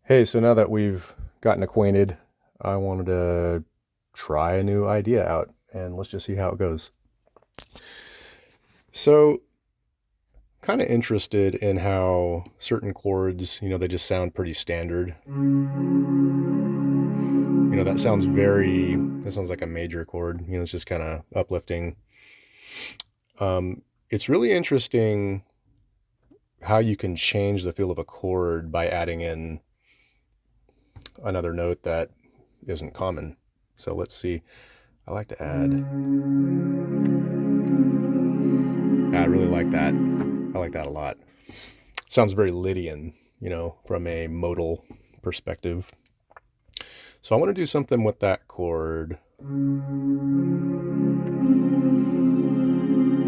Hey, so now that we've gotten acquainted, I wanted to try a new idea out and let's just see how it goes. So, kind of interested in how certain chords, they just sound pretty standard. That sounds like a major chord, it's just kind of uplifting. It's really interesting how you can change the feel of a chord by adding in another note that isn't common. So let's see. I like to add. I really like that. I like that a lot. Sounds very Lydian, from a modal perspective. So I want to do something with that chord.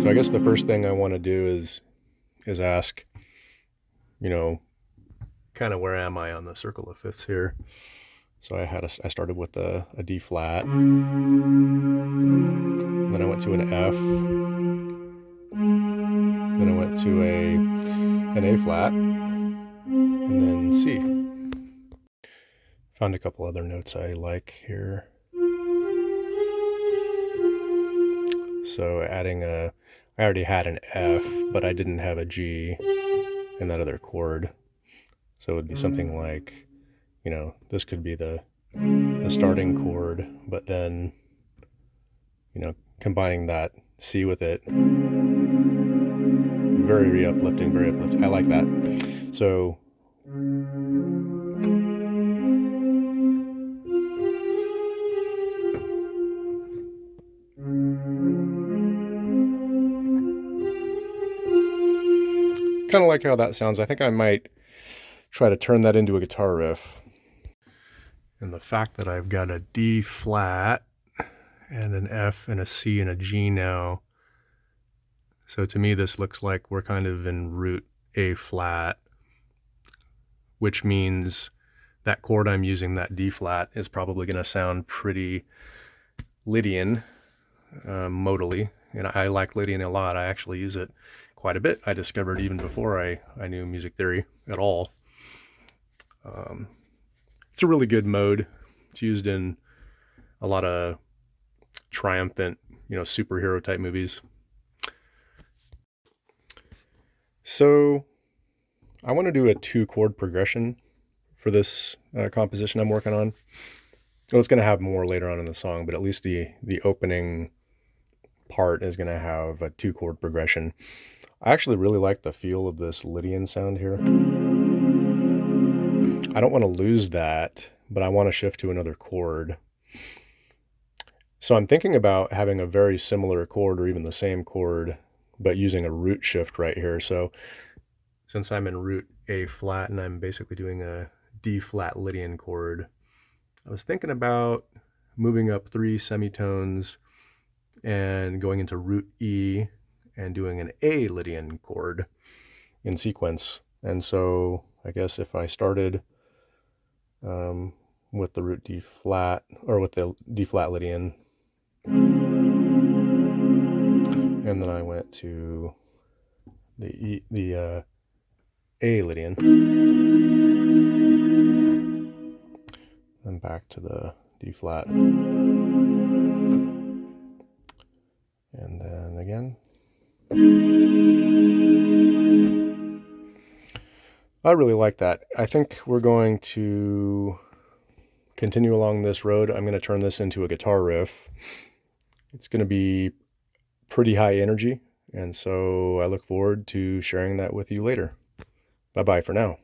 So I guess the first thing I want to do is ask, you know, kind of where am I on the circle of fifths here? So I started with a D flat, then I went to an F, then I went to an A flat, and then C. Found a couple other notes I like here. So I already had an F, but I didn't have a G in that other chord. So it would be something like, this could be the starting chord, but then, combining that C with it. Very uplifting, very uplifting. I like that. So kind of like how that sounds. I think I might try to turn that into a guitar riff. And the fact that I've got a D flat and an F and a C and a G now. So to me, this looks like we're kind of in root A flat, which means that chord I'm using, that D flat, is probably going to sound pretty Lydian modally. And I like Lydian a lot. I actually use it quite a bit. I discovered even before I knew music theory at all. It's a really good mode. It's used in a lot of triumphant, superhero type movies. So I want to do a 2-chord progression for this composition I'm working on. Well, it's going to have more later on in the song, but at least the opening part is going to have a 2-chord progression. I actually really like the feel of this Lydian sound here. I don't want to lose that, but I want to shift to another chord. So I'm thinking about having a very similar chord or even the same chord, but using a root shift right here. So since I'm in root A flat and I'm basically doing a D flat Lydian chord, I was thinking about moving up 3 semitones and going into root E and doing an A Lydian chord in sequence. And so I guess if I started with the root D flat, or with the D flat Lydian, and then I went to the A Lydian, then back to the D flat, and then again. I really like that. I think we're going to continue along this road. I'm going to turn this into a guitar riff. It's going to be pretty high energy, and so I look forward to sharing that with you later. Bye-bye for now.